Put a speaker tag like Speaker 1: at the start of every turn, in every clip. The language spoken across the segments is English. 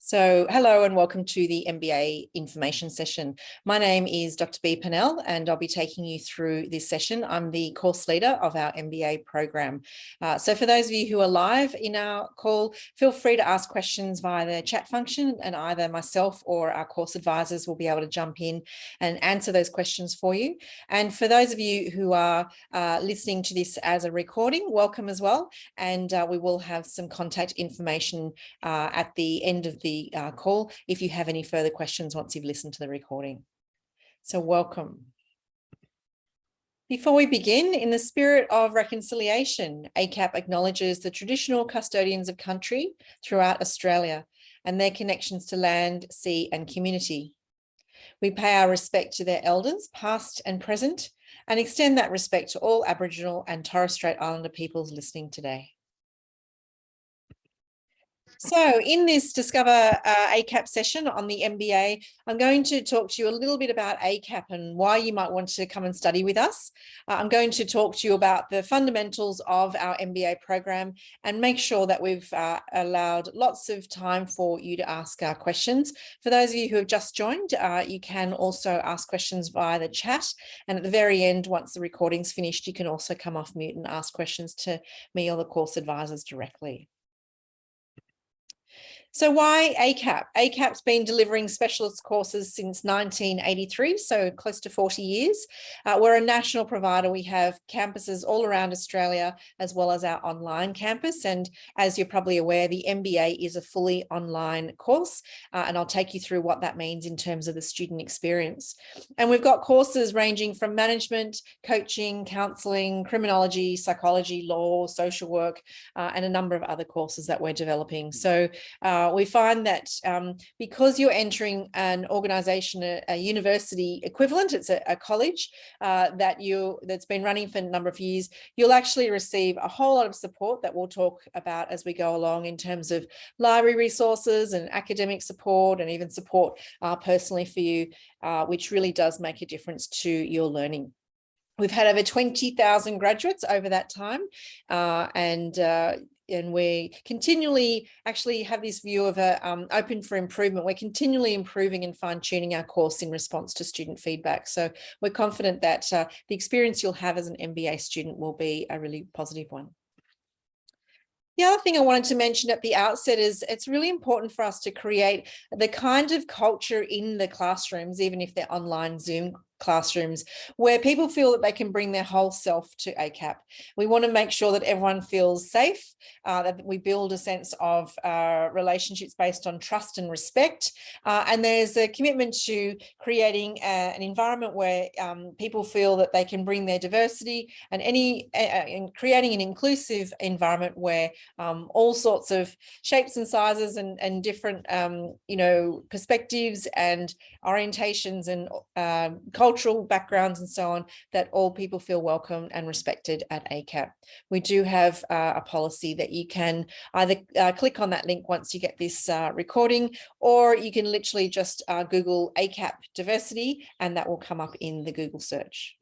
Speaker 1: So hello and welcome to the MBA information session. My name is Dr. Be Pannell and I'll be taking you through this session. I'm the course leader of our MBA program. So for those of you who are live in our call, feel free to ask questions via the chat function and either myself or our course advisors will be able to jump in and answer those questions for you. And for those of you who are listening to this as a recording, welcome as well. And we will have some contact information at the end of the call if you have any further questions once you've listened to the recording. So welcome. Before we begin, in the spirit of reconciliation, ACAP acknowledges the traditional custodians of country throughout Australia and their connections to land, sea and community. We pay our respect to their elders, past and present, and extend that respect to all Aboriginal and Torres Strait Islander peoples listening today. So in this Discover ACAP session on the MBA, I'm going to talk to you a little bit about ACAP and why you might want to come and study with us. I'm going to talk to you about the fundamentals of our MBA program and make sure that we've allowed lots of time for you to ask questions. For those of you who have just joined, you can also ask questions via the chat. And at the very end, once the recording's finished, you can also come off mute and ask questions to me or the course advisors directly. So why ACAP? ACAP's been delivering specialist courses since 1983, so close to 40 years. We're a national provider. We have campuses all around Australia, as well as our online campus. And as you're probably aware, the MBA is a fully online course, and I'll take you through what that means in terms of the student experience. And we've got courses ranging from management, coaching, counselling, criminology, psychology, law, social work, and a number of other courses that we're developing. So we find that because you're entering an organisation, a university equivalent, it's a college that's been running for a number of years, you'll actually receive a whole lot of support that we'll talk about as we go along in terms of library resources and academic support and even support personally for you, which really does make a difference to your learning. We've had over 20,000 graduates over that time, and we continually actually have this view of open for improvement. We're continually improving and fine-tuning our course in response to student feedback. So we're confident that the experience you'll have as an MBA student will be a really positive one. The other thing I wanted to mention at the outset is it's really important for us to create the kind of culture in the classrooms, even if they're online Zoom classrooms, where people feel that they can bring their whole self to ACAP. We want to make sure that everyone feels safe, that we build a sense of relationships based on trust and respect. And there's a commitment to creating an environment where people feel that they can bring their diversity and creating an inclusive environment where all sorts of shapes and sizes and different, perspectives and orientations and cultural backgrounds and so on, that all people feel welcome and respected at ACAP. We do have a policy that you can either click on that link once you get this recording, or you can literally just Google ACAP diversity and that will come up in the Google search.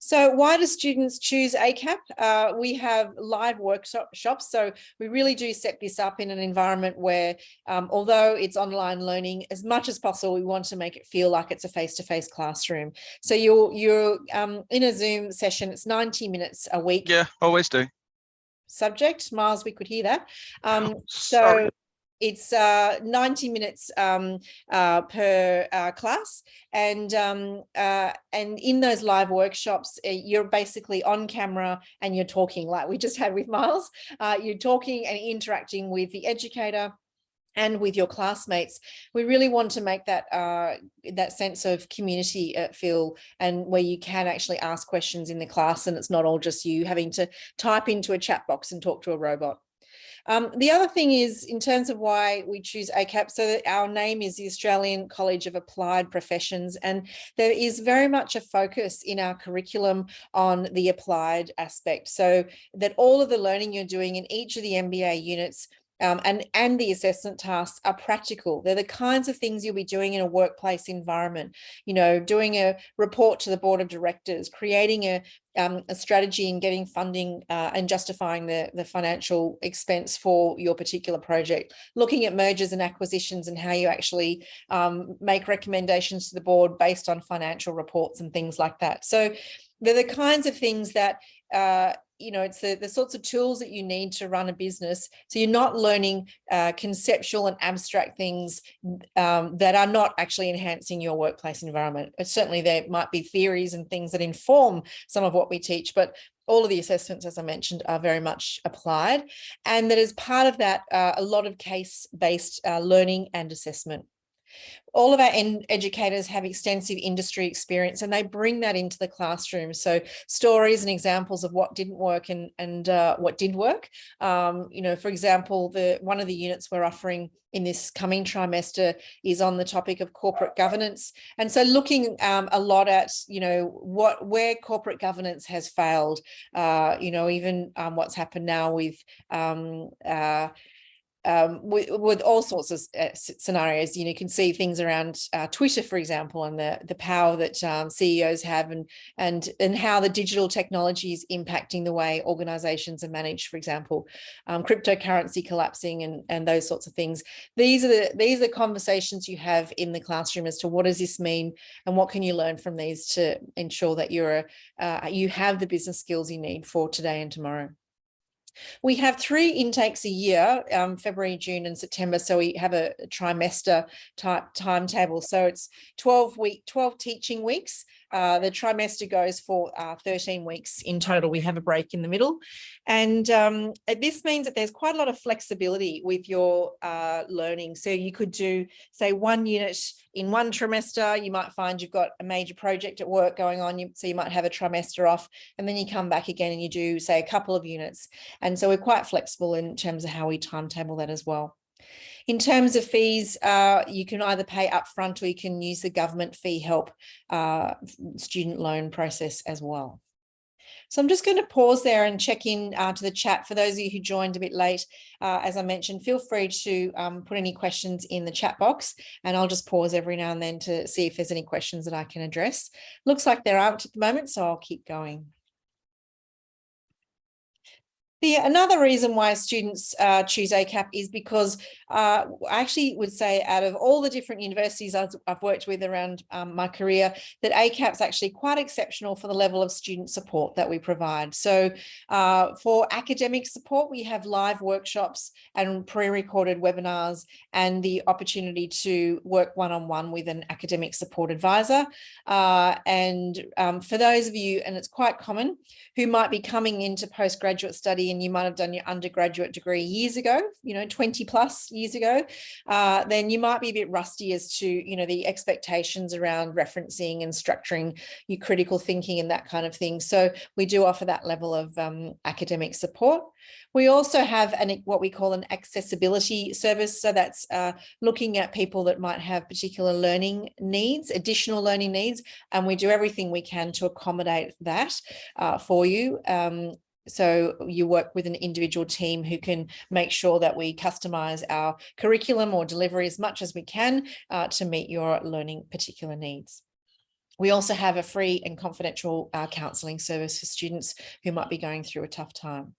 Speaker 1: So why do students choose ACAP? We have live workshops, so we really do set this up in an environment where, although it's online learning, as much as possible, we want to make it feel like it's a face-to-face classroom. So you're in a Zoom session, it's 90 minutes a week.
Speaker 2: Yeah, always do.
Speaker 1: Subject, Miles, we could hear that.
Speaker 2: Sorry.
Speaker 1: It's 90 minutes per class, and in those live workshops, you're basically on camera and you're talking like we just had with Miles. You're talking and interacting with the educator and with your classmates. We really want to make that that sense of community feel, and where you can actually ask questions in the class and it's not all just you having to type into a chat box and talk to a robot. The other thing is, in terms of why we choose ACAP, so that our name is the Australian College of Applied Professions, and there is very much a focus in our curriculum on the applied aspect, so that all of the learning you're doing in each of the MBA units and the assessment tasks are practical. They're the kinds of things you'll be doing in a workplace environment, doing a report to the board of directors, creating a strategy and getting funding and justifying the financial expense for your particular project, looking at mergers and acquisitions and how you actually make recommendations to the board based on financial reports and things like that. So they're the kinds of things that it's the sorts of tools that you need to run a business. So you're not learning conceptual and abstract things that are not actually enhancing your workplace environment. Certainly there might be theories and things that inform some of what we teach, but all of the assessments, as I mentioned, are very much applied. And that as part of that, a lot of case-based learning and assessment. All of our educators have extensive industry experience and they bring that into the classroom. So stories and examples of what didn't work and what did work. For example, one of the units we're offering in this coming trimester is on the topic of corporate governance. And so looking a lot at, where corporate governance has failed, even what's happened now with all sorts of scenarios. You can see things around Twitter, for example, and the power that CEOs have, and how the digital technology is impacting the way organizations are managed, for example, cryptocurrency collapsing and those sorts of things. These are the conversations you have in the classroom as to what does this mean and what can you learn from these to ensure that you have the business skills you need for today and tomorrow. We have 3 intakes a year, February, June and September. So we have a trimester type timetable. So it's 12 teaching weeks. The trimester goes for 13 weeks in total. We have a break in the middle. And this means that there's quite a lot of flexibility with your learning. So you could do, say, 1 unit in one trimester. You might find you've got a major project at work going on. So you might have a trimester off and then you come back again and you do, say, a couple of units. And so we're quite flexible in terms of how we timetable that as well. In terms of fees, you can either pay upfront or you can use the government fee help student loan process as well. So I'm just going to pause there and check in to the chat. For those of you who joined a bit late, as I mentioned, feel free to put any questions in the chat box, and I'll just pause every now and then to see if there's any questions that I can address. Looks like there aren't at the moment, so I'll keep going. Another reason why students choose ACAP is because I actually would say out of all the different universities I've worked with around my career, that ACAP's actually quite exceptional for the level of student support that we provide. So for academic support, we have live workshops and pre-recorded webinars and the opportunity to work one-on-one with an academic support advisor. And for those of you, and it's quite common, who might be coming into postgraduate study and you might have done your undergraduate degree years ago, 20 plus years ago, then you might be a bit rusty as to, the expectations around referencing and structuring your critical thinking and that kind of thing. So we do offer that level of academic support. We also have what we call an accessibility service. So that's looking at people that might have particular learning needs, additional learning needs, and we do everything we can to accommodate that for you. So you work with an individual team who can make sure that we customize our curriculum or delivery as much as we can to meet your learning particular needs. We also have a free and confidential counselling service for students who might be going through a tough time.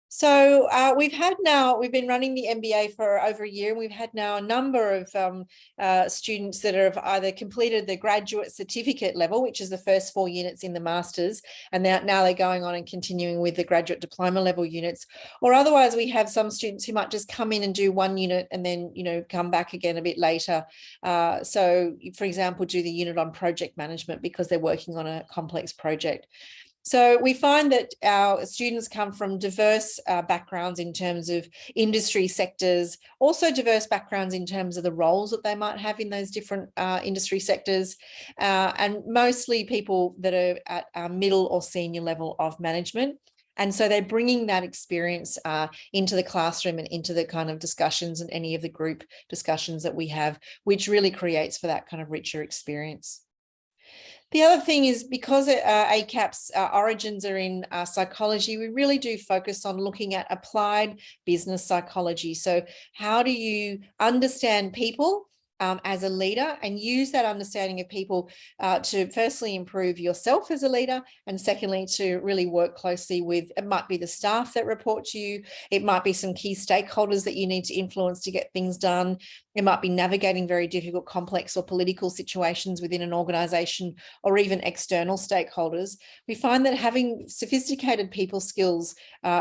Speaker 1: So we've been running the MBA for over a year, and we've had now a number of students that have either completed the graduate certificate level, which is the first 4 units in the masters, and now they're going on and continuing with the graduate diploma level units. Or otherwise, we have some students who might just come in and do 1 unit and then, come back again a bit later. So, for example, do the unit on project management because they're working on a complex project. So we find that our students come from diverse backgrounds in terms of industry sectors, also diverse backgrounds in terms of the roles that they might have in those different industry sectors, and mostly people that are at a middle or senior level of management. And so they're bringing that experience into the classroom and into the kind of discussions and any of the group discussions that we have, which really creates for that kind of richer experience. The other thing is, because ACAP's origins are in psychology, we really do focus on looking at applied business psychology. So how do you understand people as a leader and use that understanding of people to firstly improve yourself as a leader, and secondly to really work closely with, it might be the staff that report to you, it might be some key stakeholders that you need to influence to get things done, it might be navigating very difficult, complex or political situations within an organization, or even external stakeholders. We find that having sophisticated people skills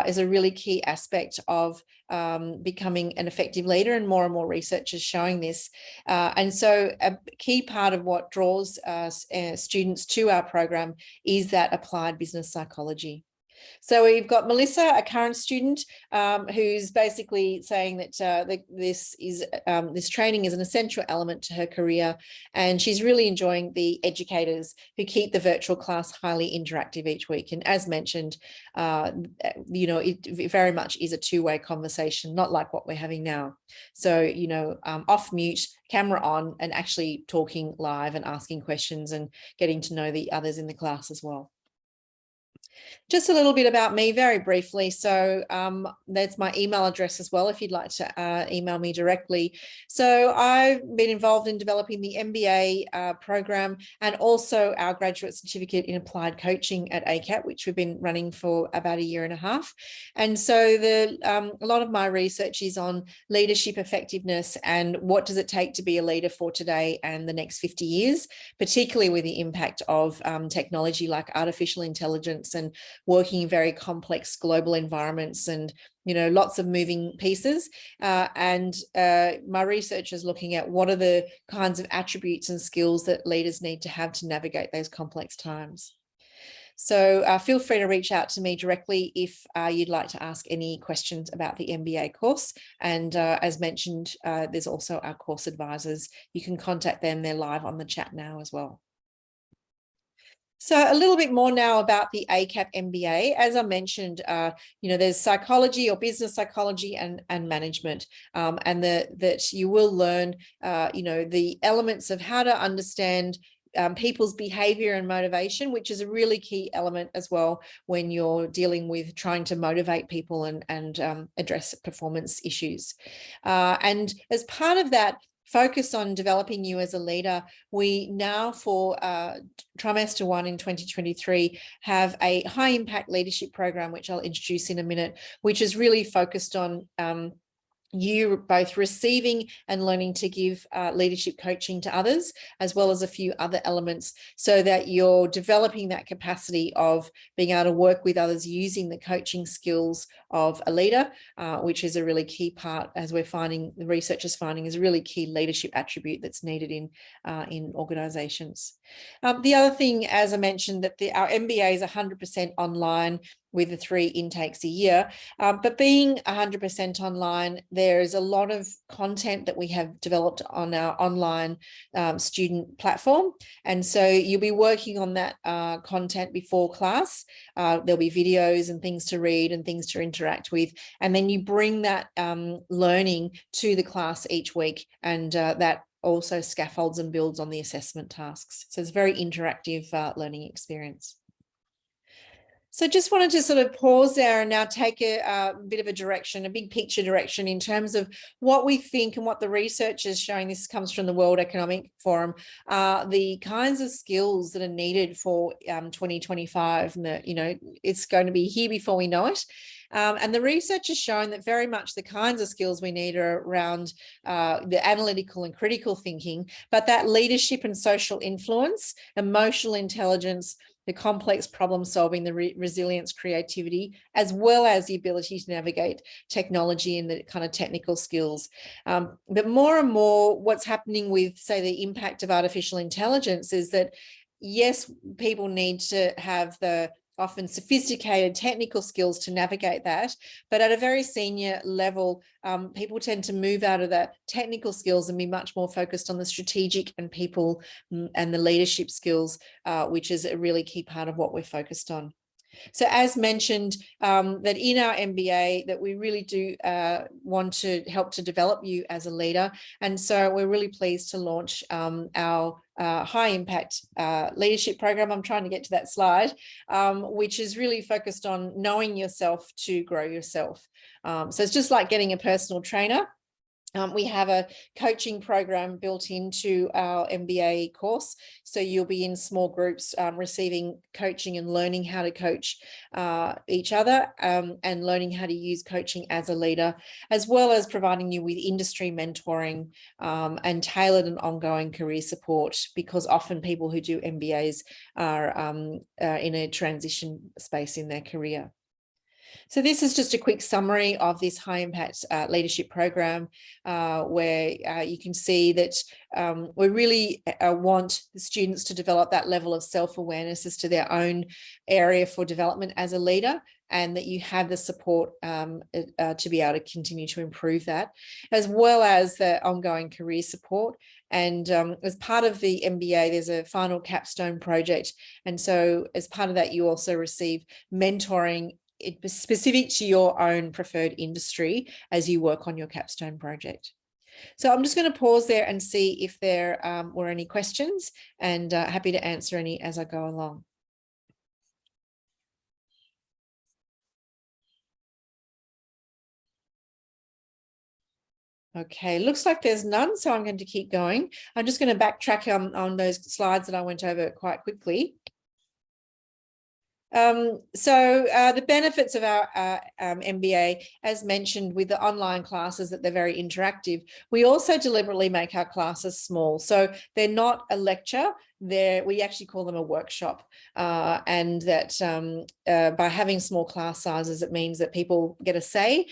Speaker 1: is a really key aspect of becoming an effective leader, and more research is showing this. And so a key part of what draws students to our program is that applied business psychology. So we've got Melissa, a current student, who's basically saying that this training is an essential element to her career, and she's really enjoying the educators who keep the virtual class highly interactive each week. And as mentioned, it very much is a two-way conversation, not like what we're having now. So, off mute, camera on, and actually talking live and asking questions and getting to know the others in the class as well. Just a little bit about me very briefly. So that's my email address as well, if you'd like to email me directly. So I've been involved in developing the MBA program, and also our graduate certificate in applied coaching at ACAP, which we've been running for about 1.5 years. And so a lot of my research is on leadership effectiveness and what does it take to be a leader for today and the next 50 years, particularly with the impact of technology like artificial intelligence and working in very complex global environments, and lots of moving pieces. My research is looking at what are the kinds of attributes and skills that leaders need to have to navigate those complex times. So feel free to reach out to me directly if you'd like to ask any questions about the MBA course. And as mentioned, there's also our course advisors. You can contact them. They're live on the chat now as well. So a little bit more now about the ACAP MBA. As I mentioned, there's psychology or business psychology and management, and that you will learn, the elements of how to understand people's behavior and motivation, which is a really key element as well when you're dealing with trying to motivate people and address performance issues. And as part of that focus on developing you as a leader, we now, for trimester 1 in 2023, have a high impact leadership program, which I'll introduce in a minute, which is really focused on you both receiving and learning to give leadership coaching to others, as well as a few other elements, so that you're developing that capacity of being able to work with others using the coaching skills of a leader, which is a really key part, as we're finding, the research is finding, is a really key leadership attribute that's needed in organizations. The other thing, as I mentioned, that our MBA is 100% online with the 3 intakes a year. But being 100% online, there is a lot of content that we have developed on our online student platform. And so you'll be working on that content before class. There'll be videos and things to read and things to interact with. And then you bring that learning to the class each week, and that also scaffolds and builds on the assessment tasks. So it's a very interactive learning experience. So just wanted to sort of pause there and now take a bit of a direction, a big picture direction, in terms of what we think and what the research is showing. This comes from the World Economic Forum, the kinds of skills that are needed for 2025, and that, it's going to be here before we know it. And the research has shown that very much the kinds of skills we need are around the analytical and critical thinking, but that leadership and social influence, emotional intelligence, the complex problem solving, the resilience, creativity, as well as the ability to navigate technology and the kind of technical skills. But more and more, what's happening with, say, the impact of artificial intelligence is that, yes, people need to have the often sophisticated technical skills to navigate that, but at a very senior level, people tend to move out of that technical skills and be much more focused on the strategic and people and the leadership skills, which is a really key part of what we're focused on. So as mentioned, that in our MBA, that we really do want to help to develop you as a leader. And so we're really pleased to launch our high impact leadership program. I'm trying to get to that slide, which is really focused on knowing yourself to grow yourself. So it's just like getting a personal trainer. We have a coaching program built into our MBA course. So you'll be in small groups receiving coaching and learning how to coach each other and learning how to use coaching as a leader, as well as providing you with industry mentoring and tailored and ongoing career support, because often people who do MBAs are in a transition space in their career. So this is just a quick summary of this high impact leadership program, where you can see that we really want the students to develop that level of self-awareness as to their own area for development as a leader, and that you have the support to be able to continue to improve that, as well as the ongoing career support. And as part of the MBA, there's a final capstone project. And so as part of that, you also receive mentoring specific to your own preferred industry as you work on your capstone project. So I'm just going to pause there and see if there were any questions, and happy to answer any as I go along. Okay, looks like there's none, so I'm going to keep going. I'm just going to backtrack on those slides that I went over quite quickly. The benefits of our MBA, as mentioned, with the online classes, that they're very interactive. We also deliberately make our classes small, so they're not a lecture. We actually call them a workshop, and that by having small class sizes, it means that people get a say.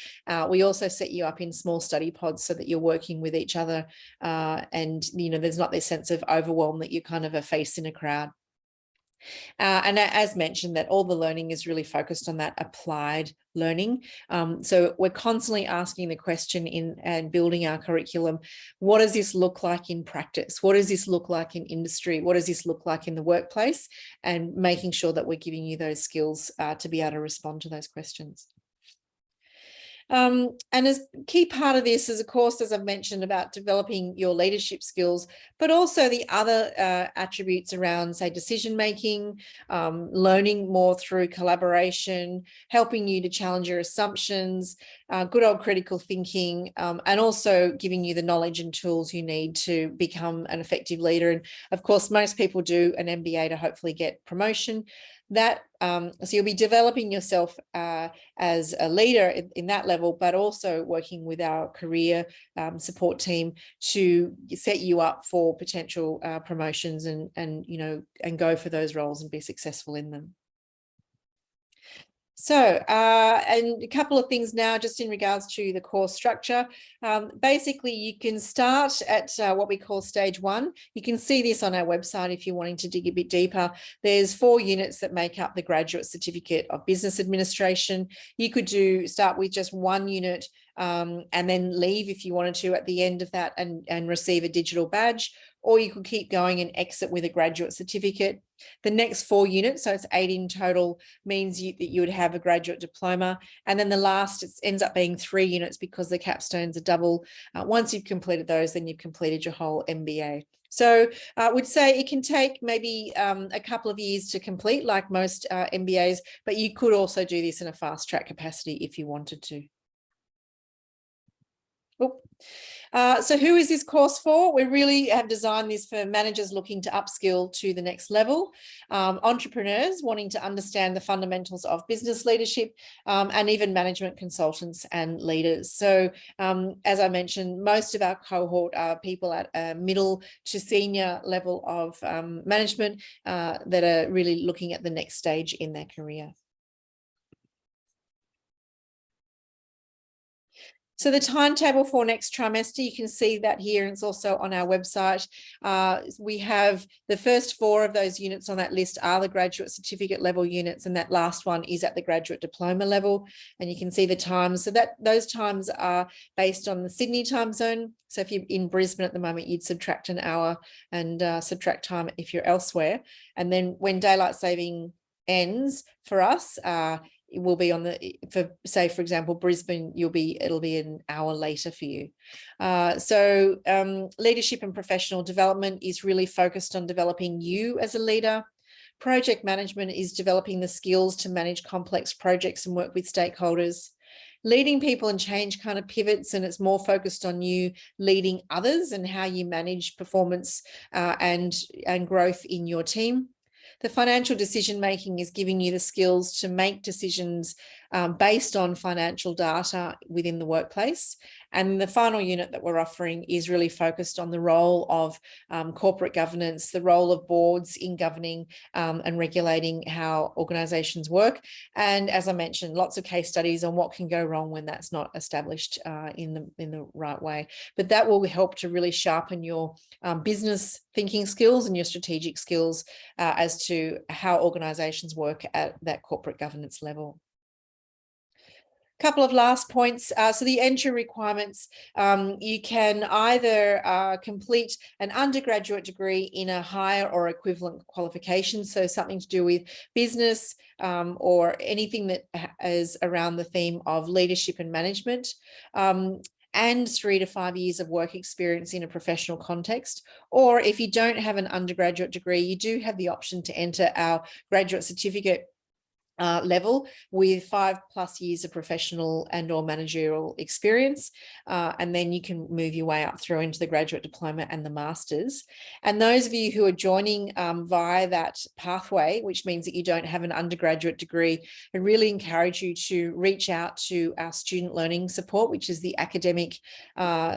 Speaker 1: We also set you up in small study pods so that you're working with each other, and there's not this sense of overwhelm that you're kind of a face in a crowd. And as mentioned, that all the learning is really focused on that applied learning. So we're constantly asking the question and building our curriculum, what does this look like in practice? What does this look like in industry? What does this look like in the workplace? And making sure that we're giving you those skills to be able to respond to those questions. And as a key part of this is, of course, as I've mentioned, about developing your leadership skills, but also the other attributes around, say, decision-making, learning more through collaboration, helping you to challenge your assumptions, good old critical thinking, and also giving you the knowledge and tools you need to become an effective leader. And of course, most people do an MBA to hopefully get promotion. So you'll be developing yourself as a leader in that level, but also working with our career support team to set you up for potential promotions and go for those roles and be successful in them. So, and a couple of things now, just in regards to the course structure. Basically, you can start at what we call stage 1. You can see this on our website if you're wanting to dig a bit deeper. There's 4 units that make up the Graduate Certificate of Business Administration. You could start with just 1 unit and then leave if you wanted to at the end of that and receive a digital badge, or you could keep going and exit with a graduate certificate. The next 4 units, so it's 8 in total, means that you would have a graduate diploma. And then the last, it ends up being 3 units because the capstones are double. Once you've completed those, then you've completed your whole MBA. So I would say it can take maybe a couple of years to complete, like most MBAs, but you could also do this in a fast track capacity if you wanted to. So who is this course for? We really have designed this for managers looking to upskill to the next level, entrepreneurs wanting to understand the fundamentals of business leadership, and even management consultants and leaders. So as I mentioned, most of our cohort are people at a middle to senior level of management that are really looking at the next stage in their career. So the timetable for next trimester, you can see that here, and it's also on our website. We have the first 4 of those units on that list are the graduate certificate level units, and that last one is at the graduate diploma level. And you can see the times. So those times are based on the Sydney time zone. So if you're in Brisbane at the moment, you'd subtract an hour and subtract time if you're elsewhere. And then when daylight saving ends for us, it will be on the, for example, Brisbane, it'll be an hour later for you. So leadership and professional development is really focused on developing you as a leader. Project management is developing the skills to manage complex projects and work with stakeholders. Leading people and change kind of pivots, and it's more focused on you leading others and how you manage performance and growth in your team. The financial decision making is giving you the skills to make decisions based on financial data within the workplace. And the final unit that we're offering is really focused on the role of corporate governance, the role of boards in governing and regulating how organisations work. And as I mentioned, lots of case studies on what can go wrong when that's not established in the right way. But that will help to really sharpen your business thinking skills and your strategic skills as to how organisations work at that corporate governance level. Couple of last points. So the entry requirements, you can either complete an undergraduate degree in a higher or equivalent qualification, so something to do with business or anything that is around the theme of leadership and management, and 3 to 5 years of work experience in a professional context. Or if you don't have an undergraduate degree, you do have the option to enter our graduate certificate level with 5+ years of professional and or managerial experience, and then you can move your way up through into the graduate diploma and the masters. And those of you who are joining via that pathway, which means that you don't have an undergraduate degree, I really encourage you to reach out to our student learning support, which is the academic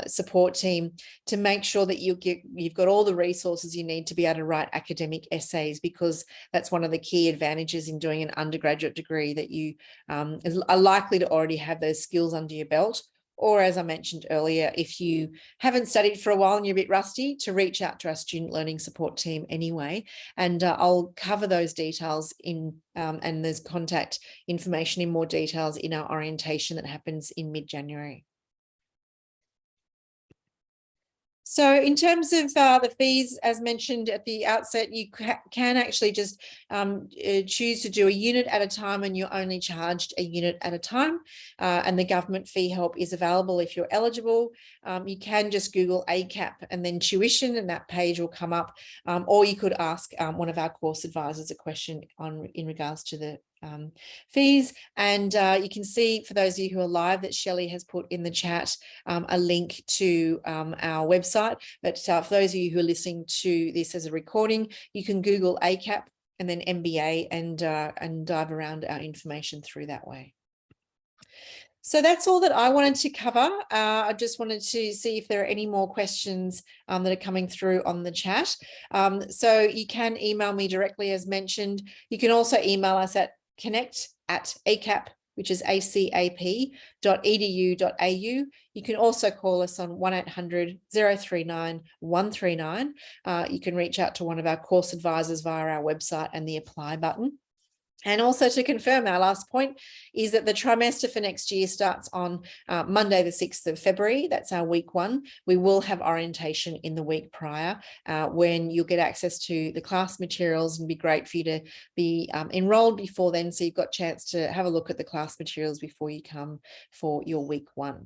Speaker 1: support team, to make sure that you've got all the resources you need to be able to write academic essays, because that's one of the key advantages in doing an undergraduate degree, that you are likely to already have those skills under your belt. Or as I mentioned earlier, if you haven't studied for a while and you're a bit rusty, to reach out to our student learning support team anyway. And I'll cover those details in and there's contact information in more details in our orientation that happens in mid-January. So in terms of the fees, as mentioned at the outset, you can actually just choose to do a unit at a time, and you're only charged a unit at a time. And the government fee help is available if you're eligible. You can just Google ACAP and then tuition, and that page will come up. Or you could ask one of our course advisors a question in regards to the fees. And you can see, for those of you who are live, that Shelley has put in the chat a link to our website. But for those of you who are listening to this as a recording, you can Google ACAP and then MBA and dive around our information through that way. So that's all that I wanted to cover. I just wanted to see if there are any more questions that are coming through on the chat. So you can email me directly, as mentioned. You can also email us at connect@acap, which is acap.edu.au. You can also call us on 1800 039 139. You can reach out to one of our course advisors via our website and the apply button. And also to confirm, our last point is that the trimester for next year starts on Monday, the 6th of February. That's our week 1. We will have orientation in the week prior when you'll get access to the class materials, and be great for you to be enrolled before then, so you've got a chance to have a look at the class materials before you come for your week 1.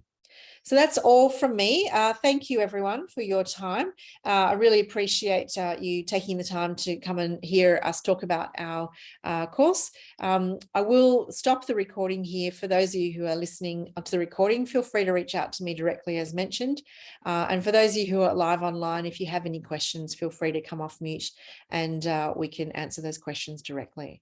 Speaker 1: So that's all from me. Thank you, everyone, for your time. I really appreciate you taking the time to come and hear us talk about our course. I will stop the recording here. For those of you who are listening to the recording, feel free to reach out to me directly, as mentioned. And for those of you who are live online, if you have any questions, feel free to come off mute and we can answer those questions directly.